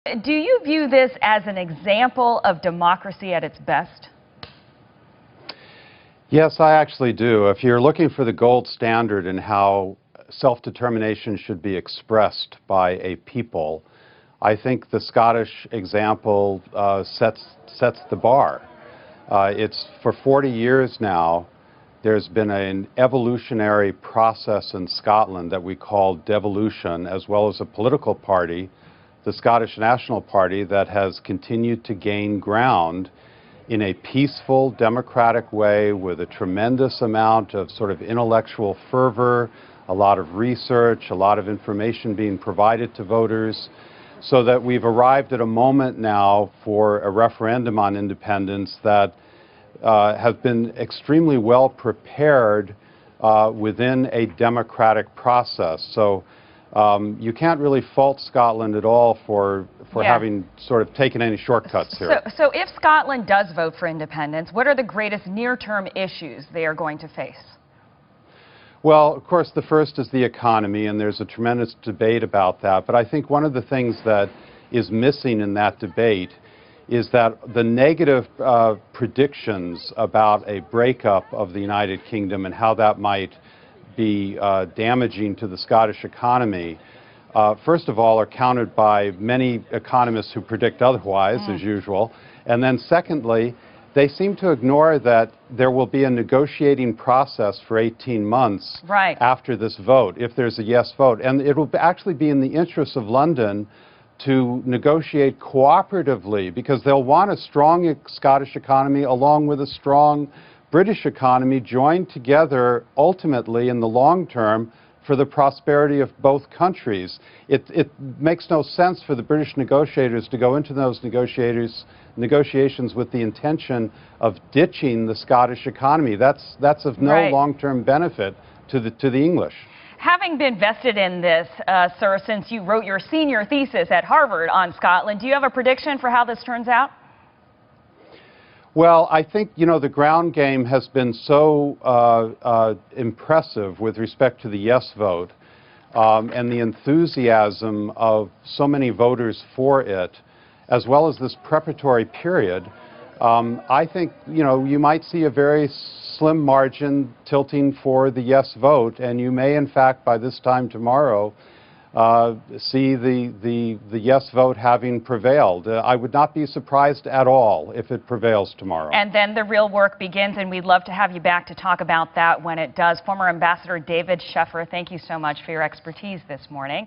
Do you view this as an example of democracy at its best? Yes, I actually do. If you're looking for the gold standard in how self-determination should be expressed by a people, I think the Scottish example sets the bar. It's for 40 years now, there's been an evolutionary process in Scotland that we call devolution, as well as a political party, the Scottish National Party, that has continued to gain ground in a peaceful, democratic way with a tremendous amount of sort of intellectual fervor, a lot of research, a lot of information being provided to voters, so that we've arrived at a moment now for a referendum on independence that has been extremely well prepared within a democratic process. So you can't really fault Scotland at all for having sort of taken any shortcuts here. So if Scotland does vote for independence, what are the greatest near-term issues they are going to face? Well, of course, the first is the economy, and there's a tremendous debate about that. But I think one of the things that is missing in that debate is that the negative predictions about a breakup of the United Kingdom and how that might be damaging to the Scottish economy, first of all, are countered by many economists who predict otherwise, as usual. And then secondly, they seem to ignore that there will be a negotiating process for 18 months after this vote, if there's a yes vote. And it will actually be in the interest of London to negotiate cooperatively, because they'll want a strong Scottish economy along with a strong British economy joined together ultimately in the long term for the prosperity of both countries. It makes no sense for the British negotiators to go into those negotiations with the intention of ditching the Scottish economy. That's of no long-term benefit to the English. Having been vested in this, sir, since you wrote your senior thesis at Harvard on Scotland, do you have a prediction for how this turns out? Well, I think, you know, the ground game has been so impressive with respect to the yes vote and the enthusiasm of so many voters for it, as well as this preparatory period. I think, you know, you might see a very slim margin tilting for the yes vote, and you may, in fact, by this time tomorrow, see the yes vote having prevailed. I would not be surprised at all if it prevails tomorrow. And then the real work begins, and we'd love to have you back to talk about that when it does. Former Ambassador David Sheffer, thank you so much for your expertise this morning.